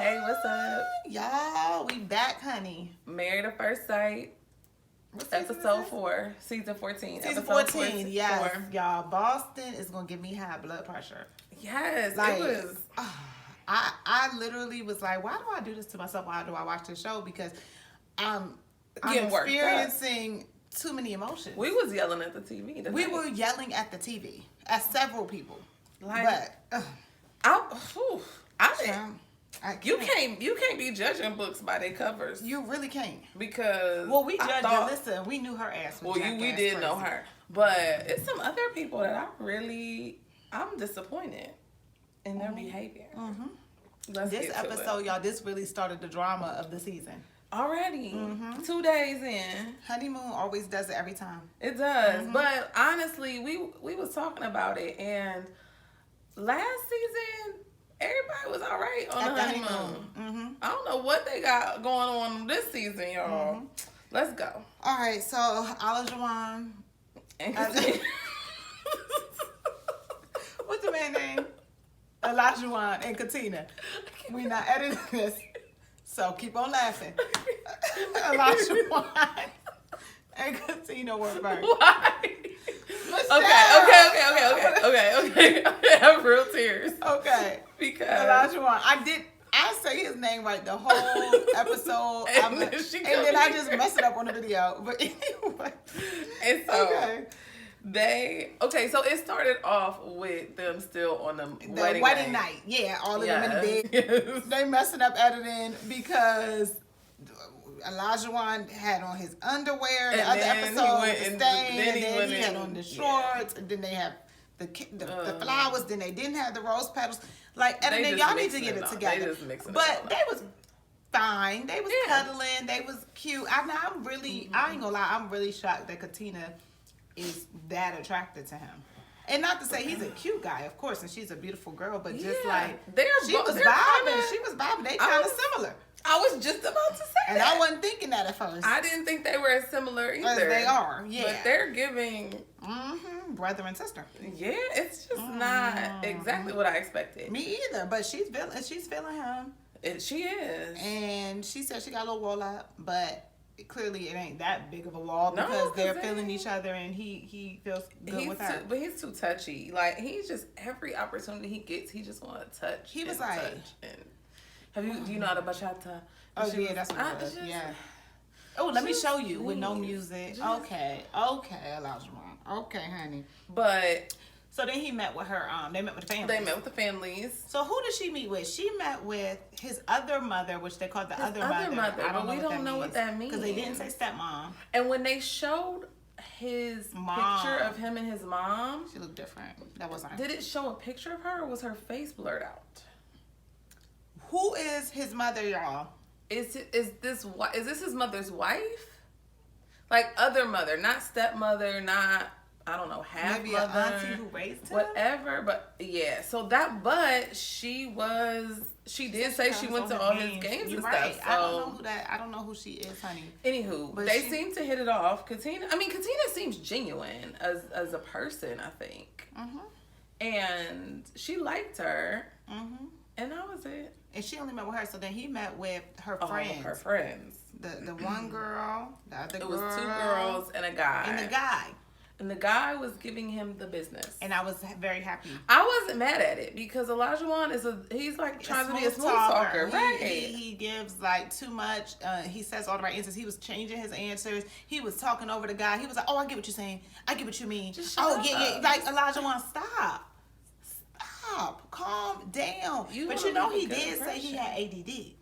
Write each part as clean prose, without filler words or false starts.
Hey, what's up? Y'all, we back, honey. Married at First Sight. Episode 4, season 14. Season 14, yes. Y'all, Boston is going to give me high blood pressure. Yes, like, it was. I literally was like, why do I do this to myself? Why do I watch this show? Because I'm experiencing too many emotions. We was yelling at the TV tonight. We were yelling at the TV at several people. Like, but, you can't be judging books by their covers. You really can't. Because we judged Alyssa and we knew her ass was we did know her. But it's some other people that I'm disappointed in their behavior. Mm-hmm. This episode, y'all, this really started the drama of the season. Already. 2 days in. Honeymoon always does it every time. It does. But honestly, we was talking about it, and last season everybody was all right on the honeymoon. I don't know what they got going on this season, y'all. Let's go. All right, so Elijah and what's the man's name? Elijah and Katina. We not editing this, so keep on laughing. Elijah and Katina were first. Why? Okay. I have real tears. Okay. Because Elijah I say his name right the whole episode. and then I just mess it up on the video. But anyway. And so so it started off with them still on the wedding night. Yeah, all of them in the bed. Yes. They messing up editing because Elijah had on his underwear. The other episode with the stain, and then he had on the shorts, and then they have the flowers. Then they didn't have the rose petals. Like editing, y'all need to get it together. But they was fine. They was cuddling. They was cute. I ain't gonna lie. I'm really shocked that Katina is that attracted to him. And not to say he's a cute guy, of course, and she's a beautiful girl, but just like she was vibing. They kind of similar. I was just about to say and that. I wasn't thinking that at first. I didn't think they were as similar either. As they are, yeah. But they're giving brother and sister. Yeah, it's just not exactly what I expected. Me either, but she's feeling him. She is. And she said she got a little wall up, but clearly it ain't that big of a wall because they're feeling each other and he feels good with her. But he's too touchy. Like, he's just, every opportunity he gets, he just want to touch. He was like, do you know the bachata? Oh, yeah, that's what it was. Yeah. Oh, let me show you with no music. Okay, Elijah. Okay, honey. But so then he met with her. They met with the families. They met with the families. So who did she meet with? She met with his other mother, which they called the other mother. We don't know what that means because they didn't say stepmom. And when they showed his picture of him and his mom, she looked different. That wasn't her. Did it show a picture of her, or was her face blurred out? Who is his mother, y'all? Is this his mother's wife? Like other mother, not stepmother, not half maybe mother, an auntie who raised him. Whatever, but yeah. So but she did say she went to all his games and stuff. So I don't know who she is, honey. Anywho, but they seem to hit it off. Katina seems genuine as a person, I think. And she liked her. And that was it. And she only met with her, so then he met with her friends. Her friends. The one girl, the other girl. It was 2 girls and a guy. And the guy was giving him the business. And I was very happy. I wasn't mad at it because Elijah he's like trying to be a smooth talker. Right. He gives like too much. He says all the right answers. He was changing his answers. He was talking over the guy. He was like, oh, I get what you're saying. I get what you mean. Just shut up. Yeah. Like Elijah stop. Calm down. But you know he did say he had ADD.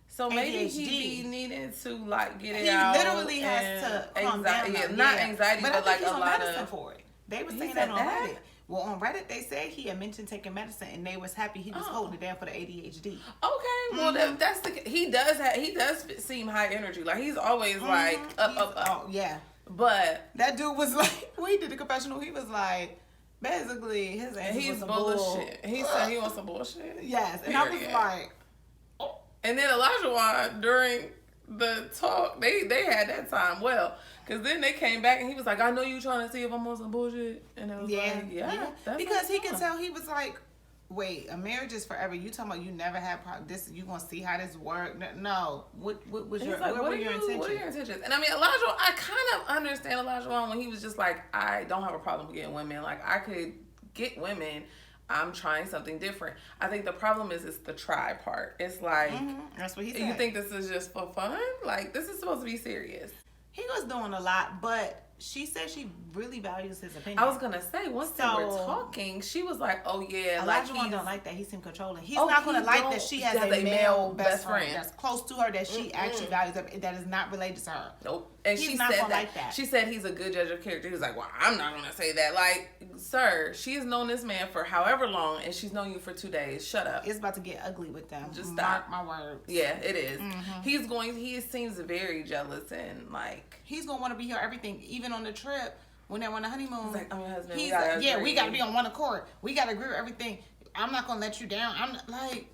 So maybe he needed to like get it he out. He literally has to calm down. Not anxiety, but like a lot of. For it. They were saying that on Reddit. Well, on Reddit they said he had mentioned taking medicine, and they was happy he was holding it down for the ADHD. Okay, well that's he does seem high energy. Like he's always like up. Oh yeah. But that dude was like, when he did the confessional, he was like. Basically, his answer was some bullshit. He said he wants some bullshit. Yes, and I was like, oh. And then Elijah during the talk, they had that time well, because then they came back and he was like, I know you trying to see if I'm on some bullshit, and it was because he could tell he was like, Wait, a marriage is forever. You talking about you never had this? You gonna see how this work? No. What was your? Like, what were your intentions? What are your intentions? And I mean, Elijah, I kind of understand Elijah when he was just like, I don't have a problem getting women. Like, I could get women. I'm trying something different. I think the problem is it's the try part. It's like, that's what he said. You think this is just for fun? Like, this is supposed to be serious. He was doing a lot, but she said she really values his opinion. I was gonna say once they were talking, she was like, "Oh yeah, Elijah don't like that. He seemed controlling. He's not gonna like that she has a male best friend that's close to her that she actually values that is not related to her. Nope. And he's she not said gonna like that. She said he's a good judge of character. He was like, "Well, I'm not gonna say that." Like, sir, she has known this man for however long, and she's known you for 2 days. Shut up. It's about to get ugly with them. Just stop. Mark my words. Yeah, it is. He seems very jealous and like he's gonna want to be here everything, even on the trip. When they're on the honeymoon, he's like, I'm your husband. He's like, yeah, we gotta be on one accord. We gotta agree with everything. I'm not gonna let you down. I'm not, like,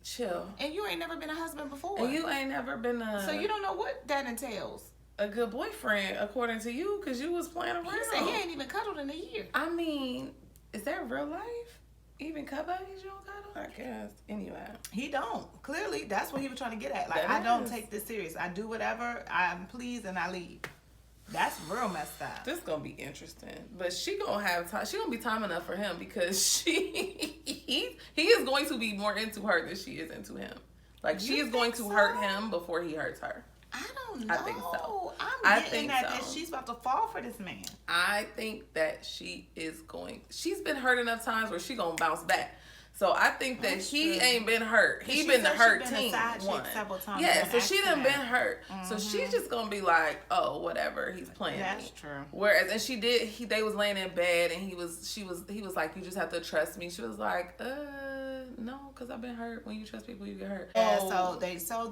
chill. And you ain't never been a husband before. And you ain't never been so you don't know what that entails. A good boyfriend, according to you, because you was playing around. He said he ain't even cuddled in a year. I mean, is that real life? Even cuddle, you don't cuddle? I guess. Anyway. He don't. Clearly, that's what he was trying to get at. Like, I don't take this serious. I do whatever. I'm pleased and I leave. That's real messed up. This gonna be interesting, but she gonna have time. She gonna be time enough for him because he is going to be more into her than she is into him. Like she is going to hurt him before he hurts her. I don't know. I think so. I'm getting that she's about to fall for this man. I think that she is going. She's been hurt enough times where she gonna bounce back. So I think that he ain't been hurt. He been the hurt team one. Yeah, so she done been hurt. So she's just gonna be like, oh, whatever. He's playing. That's true. Whereas, and she did. They was laying in bed, and he was like, you just have to trust me. She was like, no, because I've been hurt. When you trust people, you get hurt. Yeah. So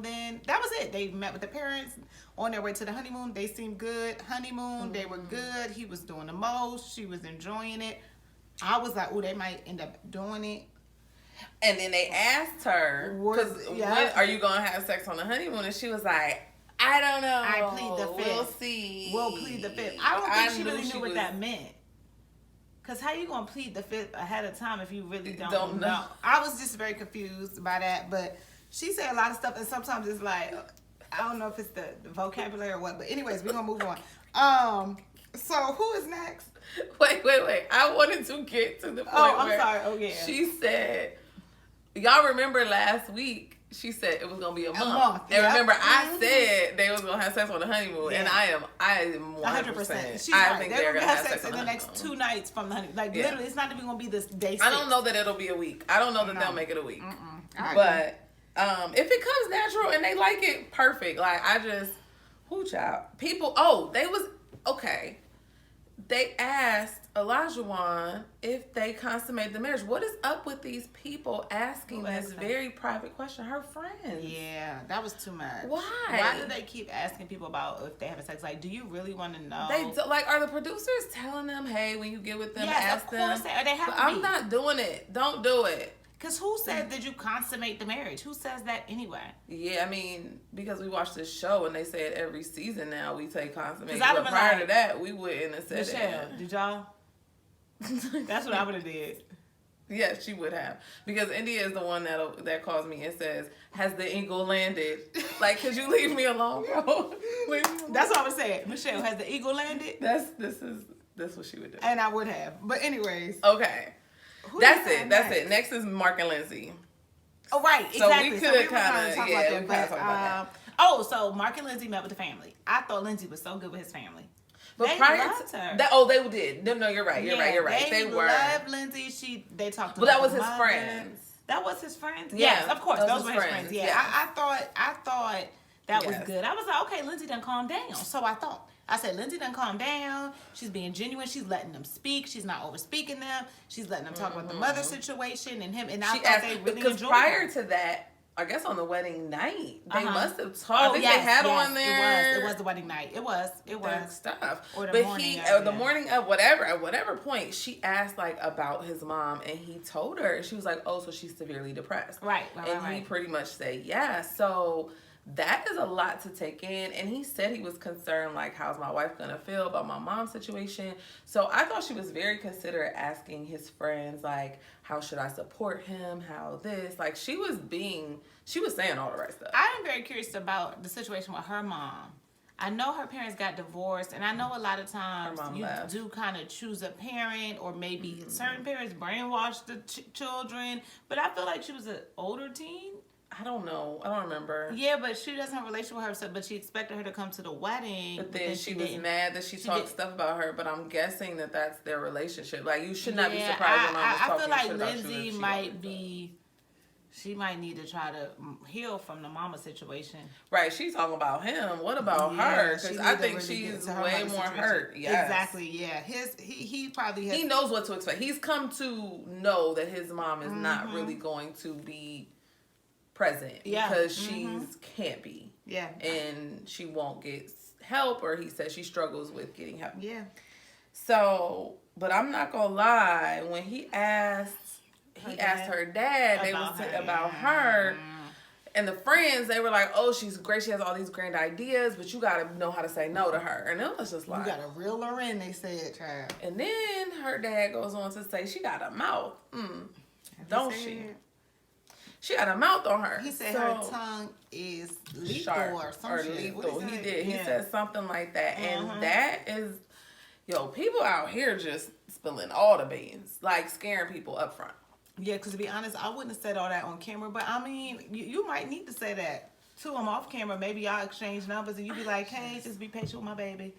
then that was it. They met with the parents on their way to the honeymoon. They seemed good. Honeymoon, they were good. He was doing the most. She was enjoying it. I was like, oh, they might end up doing it. And then they asked her, when are you going to have sex on the honeymoon? And she was like, I don't know. I plead the fifth. We'll see. We'll plead the fifth. I don't think she really knew what that meant. Because how you going to plead the fifth ahead of time if you really don't know? I was just very confused by that. But she said a lot of stuff. And sometimes it's like, I don't know if it's the vocabulary or what. But anyways, we're going to move on. So who is next? Wait. I wanted to get to the point I'm sorry. Oh, yeah. She said, y'all remember last week, she said it was going to be a month. And remember, I said they was going to have sex on the honeymoon. Yeah. And I am 100%. I think they're going to have sex in the next 2 nights from the honeymoon. Like, literally, it's not even going to be this day 6. I don't know that it'll be a week. I don't know that they'll make it a week. But if it comes natural and they like it, perfect. Like, I just, okay. They asked Elijah if they consummate the marriage. What is up with these people asking this very private question? Her friends. Yeah, that was too much. Why do they keep asking people about if they have sex? Like, do you really want to know? Are the producers telling them, hey, when you get with them, ask them? Yes, of course they have to be. I'm not doing it. Don't do it. Because who said did you consummate the marriage? Who says that anyway? Yeah, I mean, because we watched this show and they say it every season now we say consummate. But prior to that, we wouldn't have said Michelle, did y'all? That's what I would have did. Yeah, she would have. Because India is the one that calls me and says, has the eagle landed? Like, could you leave me alone, bro? That's what I would say. Michelle, has the eagle landed? That's what she would do. And I would have. But anyways. Okay. That's it. Next is Mark and Lindsey. Oh, right. Exactly. So we could kind of talk about that. So Mark and Lindsey met with the family. I thought Lindsey was so good with his family. But they prior loved to her. They did. No, you're right. You're right. They were. loved Lindsey. They talked to But that was his friends. That was his friends? Yeah, yes, of course. Those were his friends. Yeah. I thought that was good. I was like, okay, Lindsey done calmed down. So I said, Lindsey done calmed down. She's being genuine. She's letting them speak. She's not over speaking them. She's letting them talk about the mother situation and him. And I thought they really enjoyed it. Because prior to that, I guess on the wedding night, they must have talked. I think they had on there. It was the wedding night. It was stuff. Or the morning of whatever. At whatever point, she asked like about his mom, and he told her. She was like, "Oh, so she's severely depressed." Right. He pretty much said, "Yeah." So that is a lot to take in. And he said he was concerned, like, how's my wife gonna feel about my mom's situation? So I thought she was very considerate, asking his friends, like, how should I support him? How this? Like, she was saying all the right stuff. I am very curious about the situation with her mom. I know her parents got divorced, and I know a lot of times you do kind of choose a parent, or maybe certain parents brainwash the children. But I feel like she was an older teen. I don't know. I don't remember. Yeah, but she doesn't have a relationship with her, but she expected her to come to the wedding. But then she was mad that she talked stuff about her, but I'm guessing that that's their relationship. Like, you should not be surprised when I feel like Lindsey might be... She might need to try to heal from the mama situation. Right, she's talking about him. What about her? Because I think she's way more hurt. Yes. Exactly, yeah. He probably has... He knows what to expect. He's come to know that his mom is not really going to be present because she can't be. Yeah. And she won't get help, or he says she struggles with getting help. Yeah. So, but I'm not going to lie. When he asked her dad, they was saying about her. And the friends, they were like, oh, she's great. She has all these grand ideas, but you got to know how to say no to her. And it was just like... You got to reel her in, they said, child. And then her dad goes on to say she got a mouth. Don't she? She got a mouth on her. He said her tongue is lethal or something. Lethal. He did. Yeah. He said something like that. And that is... Yo, people out here just spilling all the beans. Like, scaring people up front. Yeah, because to be honest, I wouldn't have said all that on camera. But, I mean, you might need to say that to him off camera. Maybe y'all exchange numbers and you be like, hey, just be patient with my baby.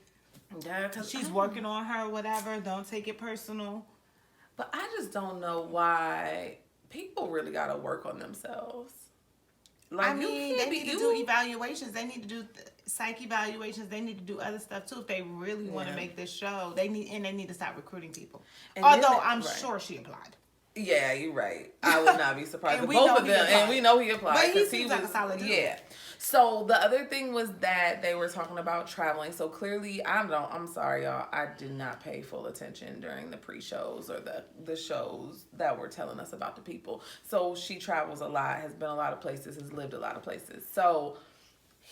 Yeah, because she's working on her, whatever. Don't take it personal. But I just don't know why people really got to work on themselves. Like, I mean, they need to do evaluations. They need to do psych evaluations. They need to do other stuff, too, if they really want to make this show. They need to stop recruiting people. And although I'm sure she applied. Yeah, you're right. I would not be surprised if both of them. And we know he applied. But he seems like a solid dude. Yeah. So the other thing was that they were talking about traveling. So clearly, I'm sorry, y'all. I did not pay full attention during the pre-shows or the shows that were telling us about the people. So she travels a lot, has been a lot of places, has lived a lot of places. So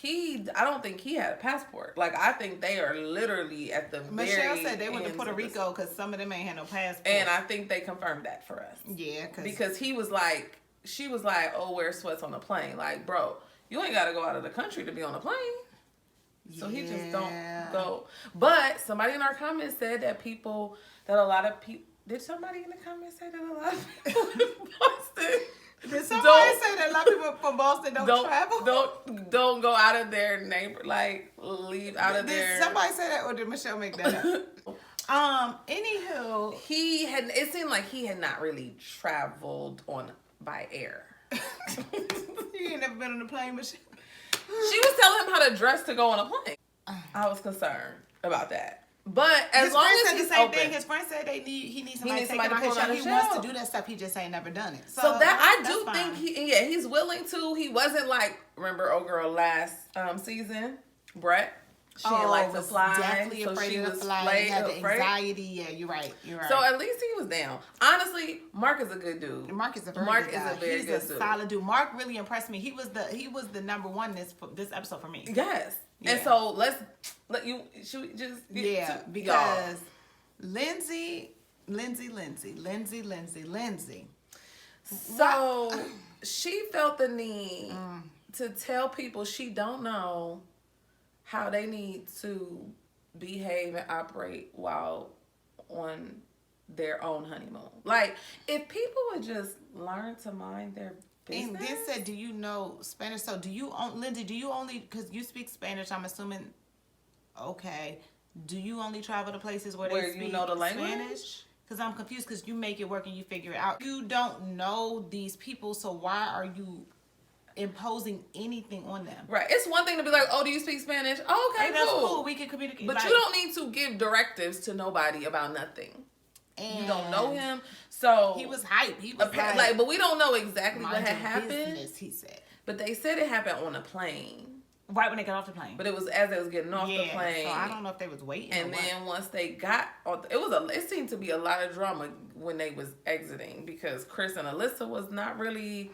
I don't think he had a passport. Like, I think they are literally at the Michelle said they went to Puerto Rico because some of them ain't had no passport. And I think they confirmed that for us. Yeah. Because she was like, oh, wear sweats on the plane. Like, bro, you ain't got to go out of the country to be on a plane. So he just don't go. But somebody in our comments said that a lot of people, did somebody in the comments say that a lot of people in Boston? Did somebody say that a lot of people from Boston don't travel? Don't go out of their neighbor, like, leave out of their... Did somebody say that, or did Michelle make that up? Anywho, it seemed like he had not really traveled by air. You ain't never been on a plane, Michelle? She was telling him how to dress to go on a plane. I was concerned about that. But as long as he's open. His friend said he needs somebody to take him out his shell. He wants to do that stuff. He just ain't never done it. So that I do think he's willing to. He wasn't like, remember old girl last season, Brett? She didn't like to fly. Definitely afraid of flying. Had the anxiety. Yeah, you're right. So at least he was down. Honestly, Mark is a good dude. Mark is a very good guy. He's a solid dude. Mark really impressed me. He was the number one this episode for me. Yes. Yeah. And so let you should we just because Lindsey. So she felt the need to tell people she don't know how they need to behave and operate while on their own honeymoon. Like, if people would just learn to mind their business. And then said, do you know Spanish? So Lindsey, do you only, because you speak Spanish, I'm assuming, okay, do you only travel to places where they speak know the language? Spanish? Because I'm confused because you make it work and you figure it out. You don't know these people, so why are you imposing anything on them? Right. It's one thing to be like, oh, do you speak Spanish? Oh, okay, that's cool. We can communicate. But you don't need to give directives to nobody about nothing. And you don't know him. So he was hyped. He was but we don't know exactly what had happened. Business, he said. But they said it happened on a plane. Right when they got off the plane. But it was as they was getting off the plane. So I don't know if they was waiting. And then once they got off, it seemed to be a lot of drama when they was exiting because Chris and Alyssa was not really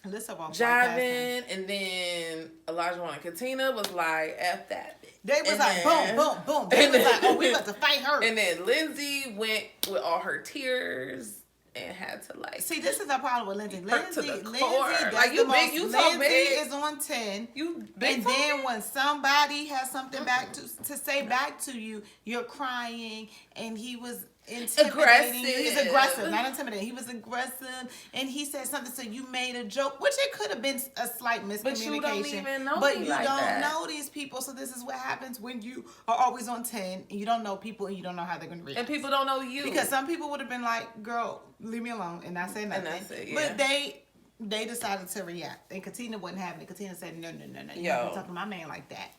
Alyssa walked jiving, and then Elijah and Katina was like, F that. They was like, boom, boom, boom. They was like, oh, we got to fight her. And then Lindsey went with all her tears and had to like. See, this is our problem with Lindsey. Lindsey, like you big, you so Lindsey big. is on 10. You big. And then when somebody has something back to say back to you, you're crying, and he was intimidating. He's aggressive, not intimidating. He was aggressive, and he said something. So you made a joke, which it could have been a slight miscommunication. But you don't even know. But you don't know these people. So this is what happens when you are always on 10, and you don't know people, and you don't know how they're going to react. And people don't know you, because some people would have been like, "Girl, leave me alone," and not say nothing. And that's it, yeah. But they decided to react, and Katina wasn't having it. Katina said, "No, you don't talk to my man like that."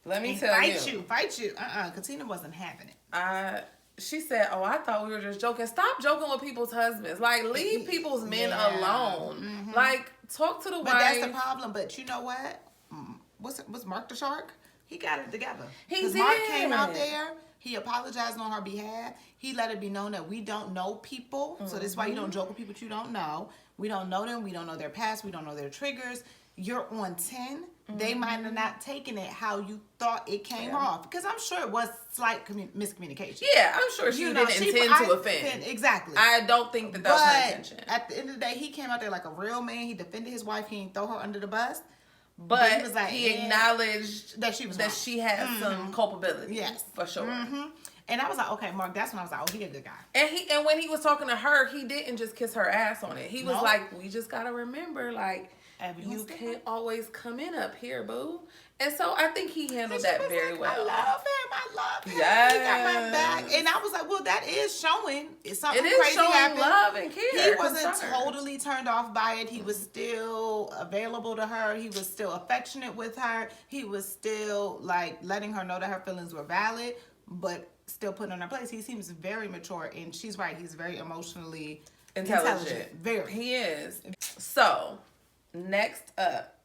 Let me tell you, fight you. Katina wasn't having it. She said, "Oh, I thought we were just joking. Stop joking with people's husbands. Like, leave people's men alone. Mm-hmm. Like, talk to the wife." But that's the problem. But you know what? What's Mark the Shark? He got it together. Because Mark came out there. He apologized on her behalf. He let it be known that we don't know people. Mm-hmm. So that's why you don't joke with people you don't know. We don't know them. We don't know their past. We don't know their triggers. You're on 10. Mm-hmm. They might have not taken it how you thought it came off. Because I'm sure it was slight miscommunication. Yeah, I'm sure she didn't intend to offend. Exactly. I don't think that was her intention. At the end of the day, he came out there like a real man. He defended his wife. He didn't throw her under the bus. But he, was like, he acknowledged that she was she had some culpability. Yes. For sure. Mm-hmm. And I was like, okay, Mark, that's when I was like, oh, he a good guy. And when he was talking to her, he didn't just kiss her ass on it. He was like, we just got to remember, like, you can't always come in up here, boo. And so I think he handled that very well. I love him. Yes. He got my back. And I was like, well, that is showing. Something crazy happened. Love and care. He wasn't totally turned off by it. He was still available to her. He was still affectionate with her. He was still like letting her know that her feelings were valid, but still putting her in her place. He seems very mature, and she's right. He's very emotionally intelligent. Very. He is. So, next up,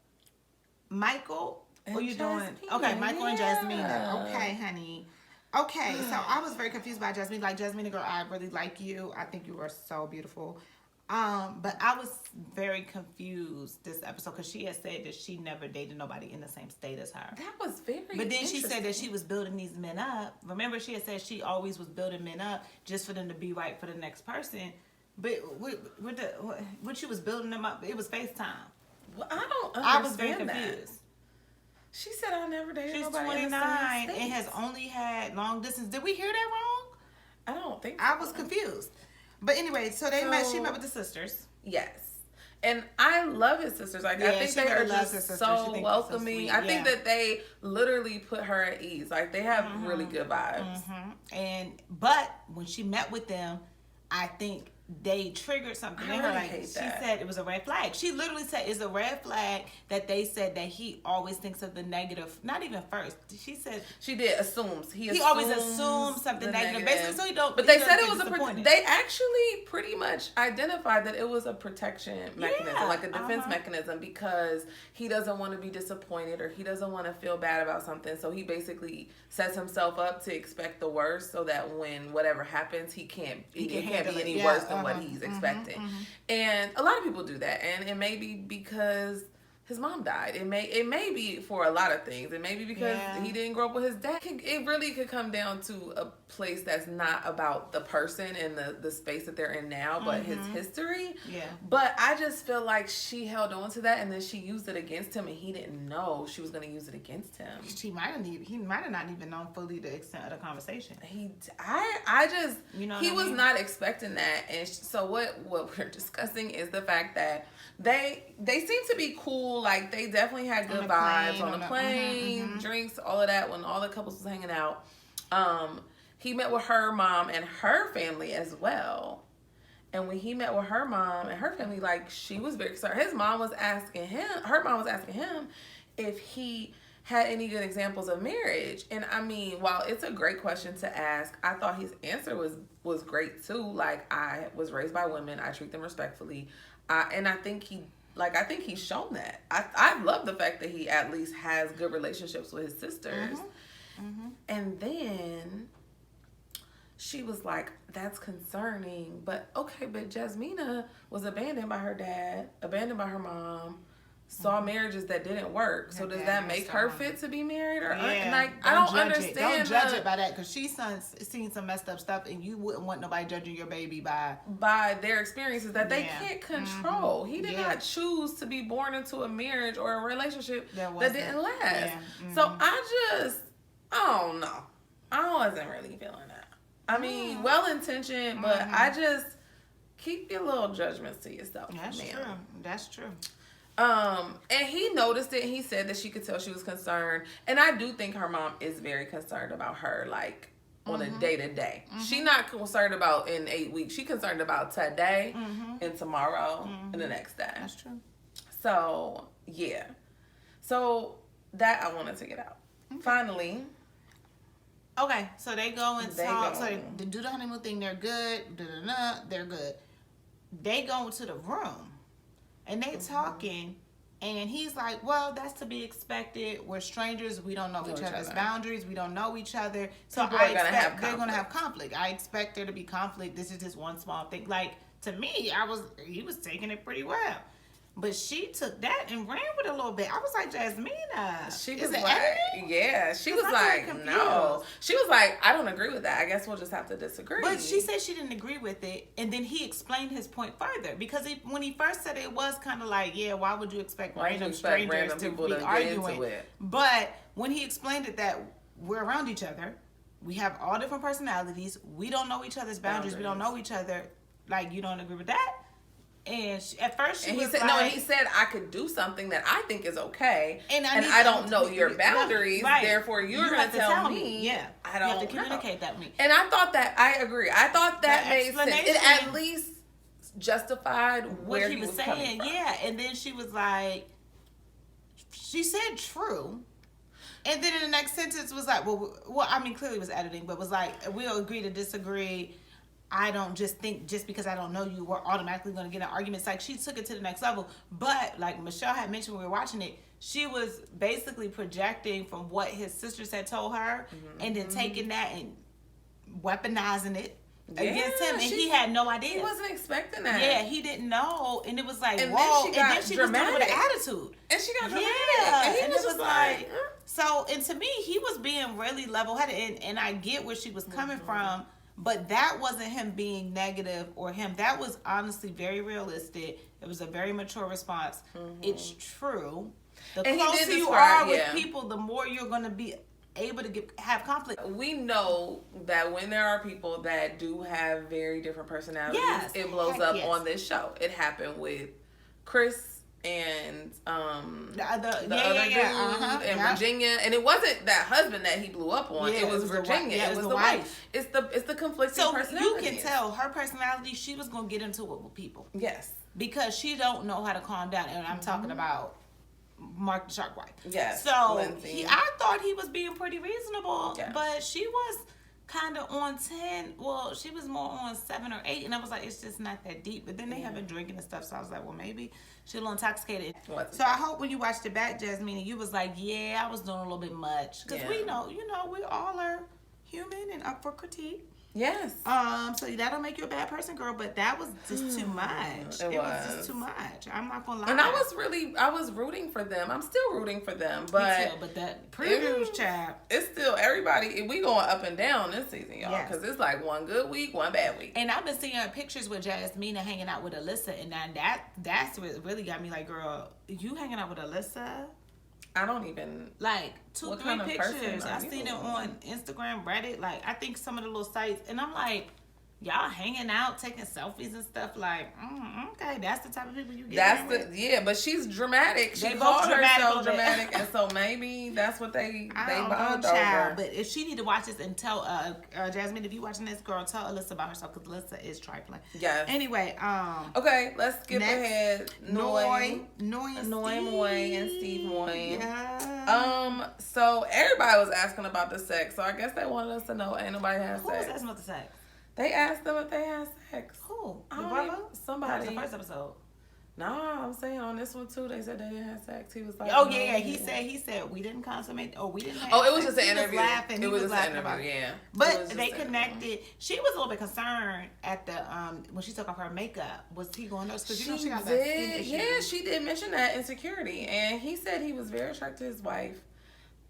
Michael. What are you doing? Okay, Michael and Jasmina. Okay, honey. Okay, so I was very confused by Jasmina. Like, Jasmina, girl, I really like you. I think you are so beautiful. But I was very confused this episode because she had said that she never dated nobody in the same state as her. That was very But then she said that she was building these men up. Remember, she had said she always was building men up just for them to be right for the next person. But when she was building them up, it was FaceTime. Well, I don't understand. I was very confused. That. She said I never dated nobody. She's 29 and has only had long distance. Did we hear that wrong? I don't think so. I was confused. But anyway, so she met with the sisters. Yes. And I love his sisters. Like, I think they are just so welcoming. So I think that they literally put her at ease. Like, they have really good vibes. Mm-hmm. But when she met with them, I think they triggered something in her. Like, she said it was a red flag. She literally said it's a red flag that they said that he always thinks of the negative. Not even first. She said she did assumes. He always assumes something negative. Basically, so he don't. But they said it was they actually pretty much identified that it was a protection mechanism, like a defense mechanism, because he doesn't want to be disappointed or he doesn't want to feel bad about something. So he basically sets himself up to expect the worst, so that when whatever happens, it can't be any worse than what he's expecting. And a lot of people do that, and it may be because his mom died. It may be for a lot of things. It may be because he didn't grow up with his dad. It really could come down to a place that's not about the person and the space that they're in now, but his history. Yeah. But I just feel like she held on to that, and then she used it against him, and he didn't know she was going to use it against him. He might have not even known fully the extent of the conversation. He was not expecting that, and so what we're discussing is the fact that they seem to be cool. Like, they definitely had good vibes on the plane, drinks, all of that, when all the couples was hanging out. He met with her mom and her family as well. And when he met with her mom and her family, like, she was very concerned. Her mom was asking him if he had any good examples of marriage. And I mean, while it's a great question to ask, I thought his answer was great too. Like, I was raised by women. I treat them respectfully. And I think he's shown that. I love the fact that he at least has good relationships with his sisters. And then she was like, that's concerning. But okay, but Jasmina was abandoned by her dad, abandoned by her mom, saw marriages that didn't work. So does that make her fit to be married? Or like, I don't understand. Don't judge it by that, because she's seen some messed up stuff, and you wouldn't want nobody judging your baby by their experiences that they can't control. He did not choose to be born into a marriage or a relationship that didn't last. Yeah. So I don't know. I wasn't really feeling that. I mean, well-intentioned, but I just keep your little judgments to yourself. That's true. And he noticed it. He said that she could tell she was concerned. And I do think her mom is very concerned about her, like, on a day-to-day. She's not concerned about in 8 weeks. She's concerned about today and tomorrow and the next day. That's true. So, yeah. So, that I wanted to get out. Okay. Finally. Okay, so they go and talk. So they do the honeymoon thing. They're good. They're good. They go into the room. And they talking, and he's like, well, that's to be expected. We're strangers. We don't know each other's boundaries. We don't know each other. So I expect they're going to have conflict. I expect there to be conflict. This is just one small thing. Like, to me, he was taking it pretty well. But she took that and ran with it a little bit. I was like, Jasmina. She was like, yeah. She was like, no. She was like, I don't agree with that. I guess we'll just have to disagree. But she said she didn't agree with it. And then he explained his point further. Because when he first said it was kind of like, yeah, why would you expect random strangers to be arguing? But when he explained it that we're around each other, we have all different personalities. We don't know each other's boundaries. We don't know each other. Like, you don't agree with that? And at first she was he said I could do something that I think is okay, and I don't know your boundaries. Right. Therefore, you're going to tell me. Yeah, I don't you have to communicate that with me. And I thought that I agree. I thought that made sense. It at least justified where he was saying. Yeah, and then she was like, she said true. And then in the next sentence was like, well, I mean, clearly it was editing, but was like, we'll agree to disagree. I don't just think just because I don't know you, we're automatically going to get in arguments. Like, she took it to the next level. But like Michelle had mentioned when we were watching it, she was basically projecting from what his sisters had told her and then taking that and weaponizing it against him. And he had no idea. He wasn't expecting that. Yeah, he didn't know. And it was like, whoa. And then she was doing it with an attitude. And she got dramatic. Yeah. And he was just like, so, and to me, he was being really level-headed. And I get where she was coming from. But that wasn't him being negative or him. That was honestly very realistic. It was a very mature response. It's true. The closer you are with people, the more you're going to be able to have conflict. We know that when there are people that do have very different personalities, it blows up on this show. It happened with Chris and the other dude and Virginia, and it wasn't that husband that he blew up on. It was Virginia. It was the wife. It's the conflicting personality. You can tell her personality. She was gonna get into it with people. Yes, because she don't know how to calm down, and I'm talking about Mark the Shark wife. Yes. So I thought he was being pretty reasonable, but she was kind of on 10. Well, she was more on 7 or 8, and I was like, it's just not that deep. But then they have been drinking and stuff, so I was like, well, maybe she's a little intoxicated. So I hope when you watched it back, Jasmina, you was like, yeah, I was doing a little bit much, because we know, we all are human and up for critique. Yes. So that'll make you a bad person, girl, but that was just too much. It was just too much. I'm not gonna lie. And I was rooting for them. I'm still rooting for them, but that previews, child. It's still everybody. We going up and down this season, y'all, because it's like one good week, one bad week. And I've been seeing pictures with Jasmina hanging out with Alyssa, and that's what really got me like, girl, you hanging out with Alyssa? I don't even like 2-3 pictures. I seen it on Instagram, Reddit. Like, I think some of the little sites, and I'm like, y'all hanging out, taking selfies and stuff. Like, okay, that's the type of people you get. But she's dramatic. She both dramatic, and so maybe that's what they bond over. But if she need to watch this and tell Jasmine, if you watching this, girl, tell Alyssa about herself, because Alyssa is trifling. Yeah. Anyway, okay, let's skip ahead. Noi Moy and Steve Moy. Yeah. So everybody was asking about the sex. So I guess they wanted us to know ain't nobody has sex. Who was asking about the sex? They asked them if they had sex. Who? Somebody. That was the first episode. No, I'm saying on this one too. They said they didn't have sex. He was like, "Oh yeah, he said we didn't consummate. Oh, we didn't have." Oh, it was sex. just an interview. Laughing. It was just an interview. Yeah, but they connected. She was a little bit concerned at the when she took off her makeup. Was he going those? Because she got that skin issue. Yeah, she did mention that insecurity, and he said he was very attracted to his wife,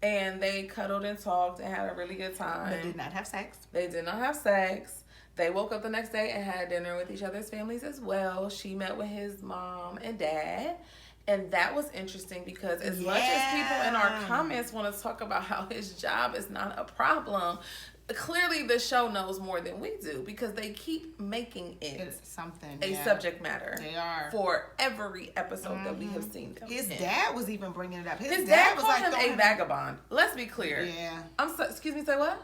and they cuddled and talked and had a really good time. They did not have sex. They did not have sex. They woke up the next day and had dinner with each other's families as well. She met with his mom and dad. And that was interesting because as much as people in our comments want to talk about how his job is not a problem, clearly the show knows more than we do because they keep making it something a subject matter. They are. For every episode that we have seen them. His dad was even bringing it up. His dad was called him a vagabond. Let's be clear. Yeah. Excuse me, say what?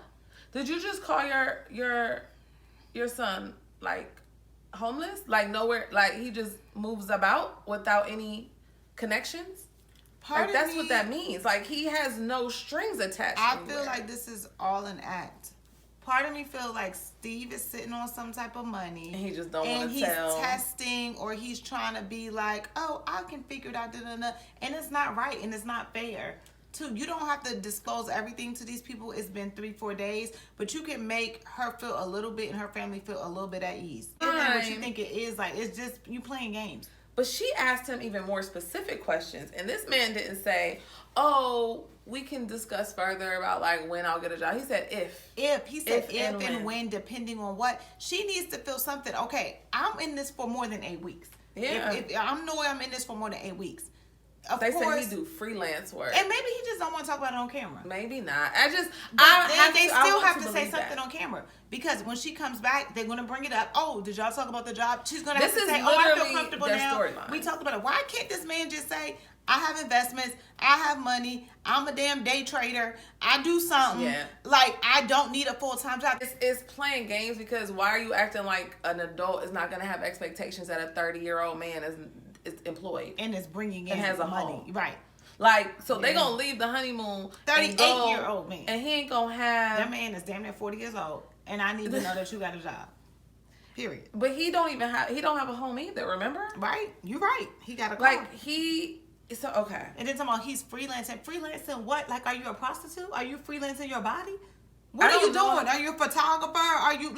Did you just call your son like homeless, like nowhere, like he just moves about without any connections? That's what that means. Like he has no strings attached. I feel like this is all an act. Part of me feels like Steve is sitting on some type of money and he just don't want to tell. And he's testing, or he's trying to be like, oh, I can figure it out, and it's not right and it's not fair. You don't have to disclose everything to these people. It's been 3-4 days, but you can make her feel a little bit and her family feel a little bit at ease. And then what you think it is, like, it's just you playing games. But she asked him even more specific questions, and this man didn't say, oh, we can discuss further about like when I'll get a job. He said he said if and when, depending on what. She needs to feel something. Okay, I'm in this for more than 8 weeks. Yeah. If I'm in this for more than 8 weeks. They say he do freelance work, and maybe he just don't want to talk about it on camera. Maybe not. They still have to say something on camera because when she comes back, they're gonna bring it up. Oh, did y'all talk about the job? She's gonna have to say, "Oh, I feel comfortable now." We talked about it. Why can't this man just say, "I have investments. I have money. I'm a damn day trader. I do something. Yeah. Like I don't need a full-time job." It's playing games because why are you acting like an adult is not gonna have expectations that a 30-year-old man is employed and is bringing in and has a money, home. Right? Like so, they gonna leave the honeymoon. 38-year-old man, and he ain't gonna have. That man is damn near 40 years old, and I need to know that you got a job. Period. But he don't have a home either. Remember? Right? You're right. He got a car. So okay. And then talking about he's freelancing. Freelancing what? Like, are you a prostitute? Are you freelancing your body? What are you doing? Are you a photographer? Are you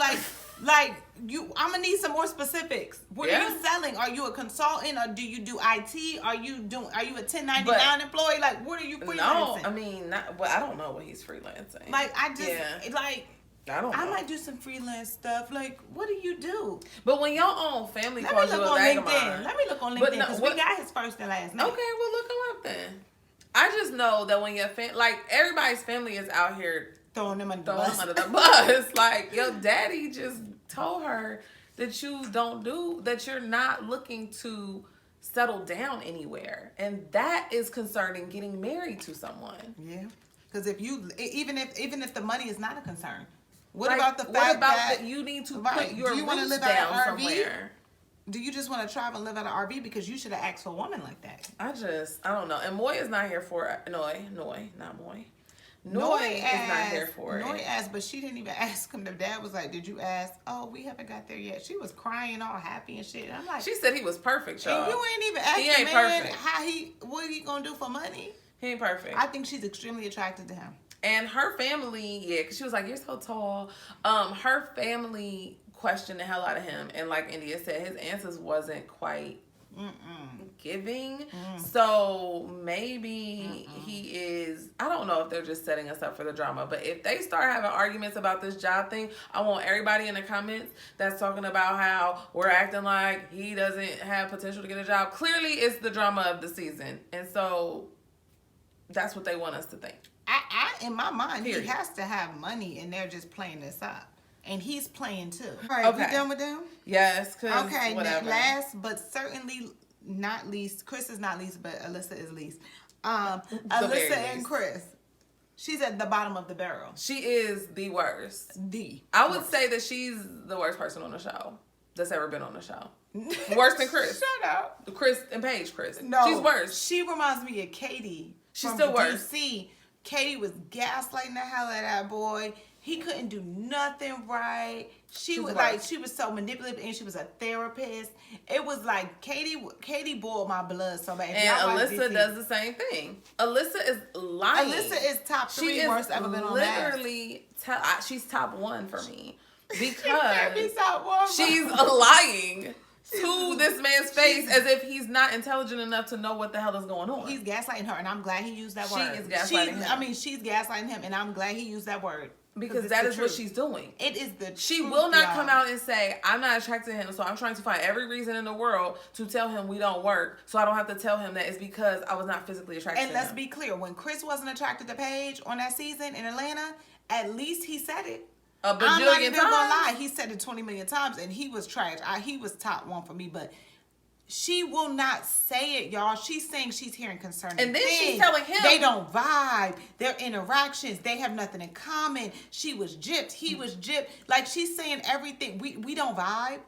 like you? I'm gonna need some more specifics. What are you selling? Are you a consultant or do you do IT? Are you a 1099 employee? Like, what are you freelancing? No, I mean, I don't know what he's freelancing. Like, I just like. I don't know. I might do some freelance stuff. Like, what do you do? But when your own family calls you a vagabond. Let me look on LinkedIn because we got his first and last name. Okay, well, look him up then. I just know that when your everybody's family is out here throwing them under the bus. Like, your daddy just told her that you're not looking to settle down anywhere. And that is concerning getting married to someone. Yeah. Because even if the money is not a concern. What about the fact that you need to put your roots down somewhere? Do you just want to travel and live out of RV? Because you should have asked for a woman like that. I don't know. And Moy is not here for it. Noy, not Moy. Noy is not here for it. Noy asked, but she didn't even ask him. The dad was like, did you ask? Oh, we haven't got there yet. She was crying all happy and shit. I'm like, she said he was perfect, y'all. And you ain't even asked he ain't perfect. What he gonna do for money? He ain't perfect. I think she's extremely attracted to him. And her family, because she was like, you're so tall. Her family questioned the hell out of him. And like India said, his answers wasn't quite giving. So maybe he is, I don't know if they're just setting us up for the drama. But if they start having arguments about this job thing, I want everybody in the comments that's talking about how we're acting like he doesn't have potential to get a job. Clearly, it's the drama of the season. And so that's what they want us to think. In my mind, he has to have money, and they're just playing this up. And he's playing too. All right, we done with them? Yes, okay, whatever. Last but certainly not least, Chris is not least, but Alyssa is least. Alyssa and Chris. She's at the bottom of the barrel. She is the worst. I would say that she's the worst person on the show that's ever been on the show. Worse than Chris. Shut up. Chris and Paige Chris. No. She's worse. She reminds me of Katie. She's still worse. DC. Katie was gaslighting the hell out of that boy. He couldn't do nothing right. She was so manipulative, and she was a therapist. It was like Katie boiled my blood so bad. And Alyssa does the same thing. Alyssa is lying. Alyssa is top 3 worst ever been on Mafs. Literally, she's top 1 for me because she's lying to this man's face as if he's not intelligent enough to know what the hell is going on. He's gaslighting her, and I'm glad he used that word. She is gaslighting him. She's gaslighting him, and I'm glad he used that word. Because that is what she's doing. It is the truth. She will not come out and say, I'm not attracted to him, so I'm trying to find every reason in the world to tell him we don't work, so I don't have to tell him that it's because I was not physically attracted to him. And let's be clear, when Chris wasn't attracted to Paige on that season in Atlanta, at least he said it. A bajillion I'm not even times. gonna lie. He said it 20 million times, and he was trash. He was top 1 for me, but she will not say it, y'all. She's saying she's hearing concerning and then things. She's telling him they don't vibe. Their interactions, they have nothing in common. She was gypped. He was gypped. Like, she's saying everything. We don't vibe.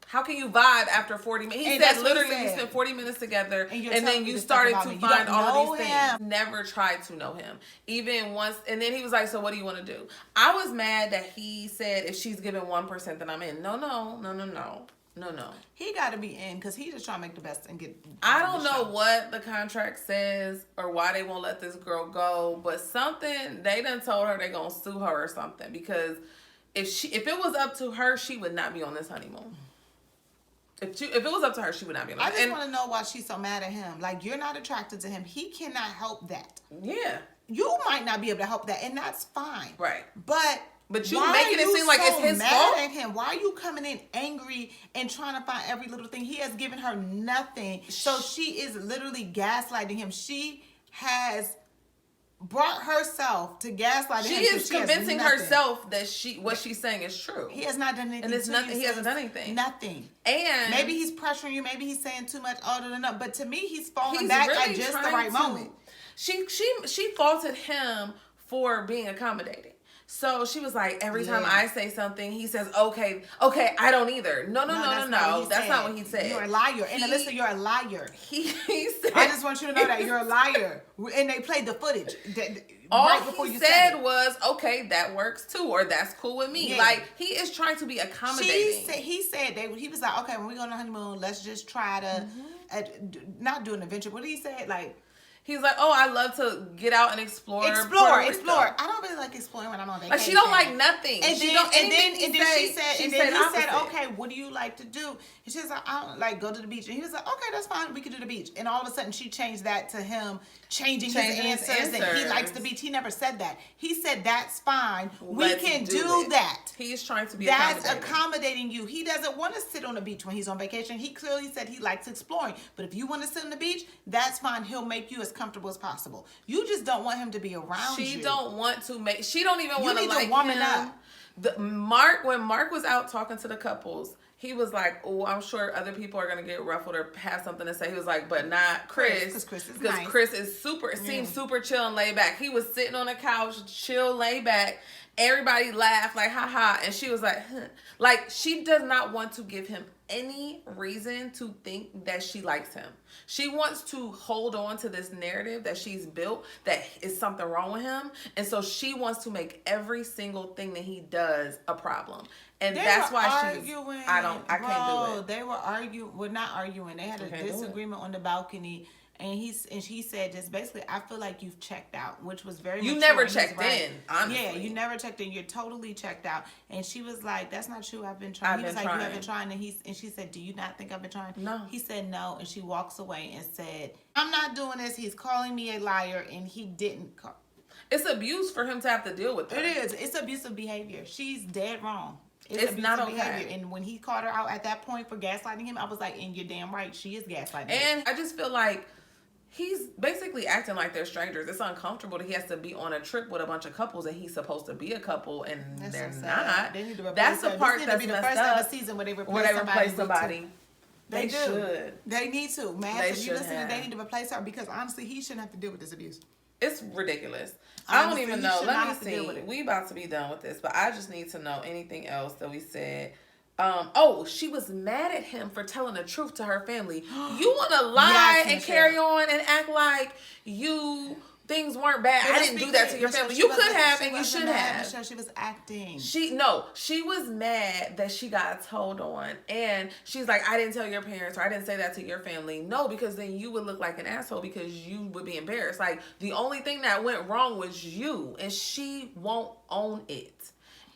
How can you vibe after 40 minutes? He said literally we spent 40 minutes together and then you started to find all of these things. Never tried to know him. Even once, and then he was like, so what do you want to do? I was mad that he said if she's giving 1% then I'm in. No. He got to be in because he's just trying to make the best and get. I don't know what the contract says or why they won't let this girl go, but something they done told her they gonna sue her or something because if it was up to her, she would not be on this honeymoon. If it was up to her, she would not be on. I just want to know why she's so mad at him. Like, you're not attracted to him. He cannot help that. Yeah. You might not be able to help that, and that's fine. Right. But you making it seem like it's his fault? At him? Why are you coming in angry and trying to find every little thing? He has given her nothing. So she is literally gaslighting him. She has brought herself to gaslight him. She is convincing herself that what she's saying is true. He has not done anything. And it's nothing. He hasn't done anything. Nothing. And maybe he's pressuring you. Maybe he's saying too much. But to me, he's falling back at just the right moment. She faulted him for being accommodating. So she was like, every time I say something, he says, okay, I don't either. No. That's not what he said. You're a liar. And Alyssa, you're a liar. He said, I just want you to know that you're a liar. And they played the footage. All right before he you said was, okay, that works too, or that's cool with me. Yeah. Like, he is trying to be accommodating. He was like, okay, when we go on the honeymoon, let's just try to not do an adventure. What did he say? Like, he's like, oh, I love to get out and explore. Explore. I don't really like exploring when I'm on vacation. Like, she don't like nothing. And then he said, okay, what do you like to do? And she's like, I don't like go to the beach. And he was like, okay, that's fine. We can do the beach. And all of a sudden, she changed that to him changing his answers. And he likes the beach. He never said that. He said, that's fine. We can do that. He's trying to be accommodating you. He doesn't want to sit on the beach when he's on vacation. He clearly said he likes exploring. But if you want to sit on the beach, that's fine. He'll make you as comfortable as possible. You just don't want him to be around you. She don't want to make. She don't even want to like woman him. When Mark was out talking to the couples, he was like, "Oh, I'm sure other people are gonna get ruffled or have something to say." He was like, "But not Chris, because Chris is seems super chill and laid back." He was sitting on the couch, chill, laid back. Everybody laughed like, "Ha ha," and she was like, huh. Like, she does not want to give him any reason to think that she likes him. She wants to hold on to this narrative that she's built that is something wrong with him. And so she wants to make every single thing that he does a problem. And that's why I can't do it. They were arguing. Well, not arguing. They had a disagreement on the balcony. And she said just basically, I feel like you've checked out, which was very You never checked in, honestly. Yeah, you never checked in. You're totally checked out. And she was like, that's not true. I've been trying. He was like, you haven't tried. And she said, do you not think I've been trying? No. He said no. And she walks away and said, I'm not doing this. He's calling me a liar. And he didn't call. It's abuse for him to have to deal with that. It is. It's abusive behavior. She's dead wrong. It's not okay. Behavior. And when he called her out at that point for gaslighting him, I was like, and you're damn right. She is gaslighting him. And I just feel like he's basically acting like they're strangers. It's uncomfortable that he has to be on a trip with a bunch of couples and he's supposed to be a couple and they're not. They need to that's the part that's messed up. Ever season where they replace somebody. They should. They need to, man. If you listen, they need to replace her because honestly, he shouldn't have to deal with this abuse. It's ridiculous. I don't even know. Let me see. We about to be done with this, but I just need to know anything else that we said. She was mad at him for telling the truth to her family. You want to lie and carry on and act like things weren't bad. I didn't do that to your family. You could have and you should have. Michelle, she was acting. She was mad that she got told on. And she's like, I didn't tell your parents, or I didn't say that to your family. No, because then you would look like an asshole because you would be embarrassed. Like, the only thing that went wrong was you. And she won't own it.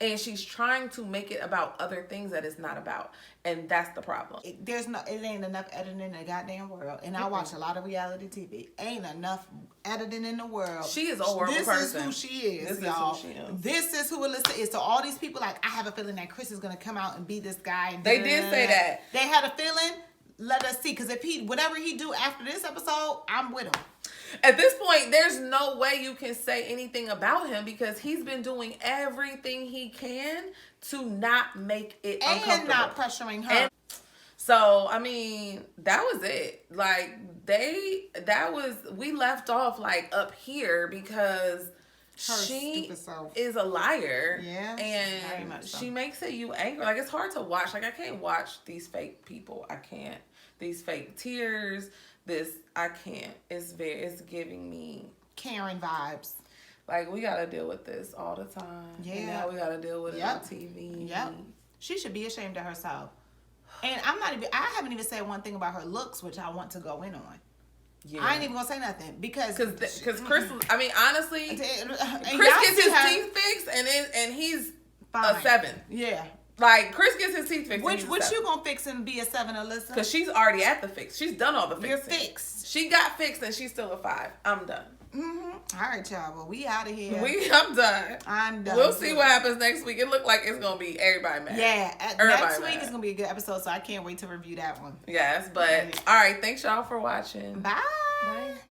And she's trying to make it about other things that it's not about. And that's the problem. It ain't enough editing in the goddamn world. And I watch a lot of reality TV. Ain't enough editing in the world. She is a horrible person. This is who she is, y'all. This is who Alyssa is. So all these people, like, I have a feeling that Chris is going to come out and be this guy. And they did say that. They had a feeling. Let us see. Because if whatever he do after this episode, I'm with him. At this point, there's no way you can say anything about him because he's been doing everything he can to not make it uncomfortable. And not pressuring her. So, I mean, that was it. Like, we left off, like, up here because she is a liar. Yeah. And very much so. She makes you angry. Like, it's hard to watch. Like, I can't watch these fake people. I can't. These fake tears. I can't. It's giving me Karen vibes. Like, we gotta deal with this all the time. Yeah. And now we gotta deal with it on TV. Yep. She should be ashamed of herself. And I haven't even said one thing about her looks, which I want to go in on. Yeah. I ain't even gonna say nothing because Chris. I mean, honestly, Chris gets his teeth fixed, and he's fine. A 7. Yeah. Like, Chris gets his teeth fixed. Which you gonna fix and be a 7, Alyssa? Because she's already at the fix. She's done all the fixing. You're fixed. She got fixed and she's still a 5. I'm done. Mm-hmm. All right, y'all. Well, we out of here. I'm done. I'm done. We'll see what happens next week. It looked like it's gonna be everybody mad. Yeah. Next week is gonna be a good episode, so I can't wait to review that one. Yes, but all right. Thanks y'all for watching. Bye. Bye.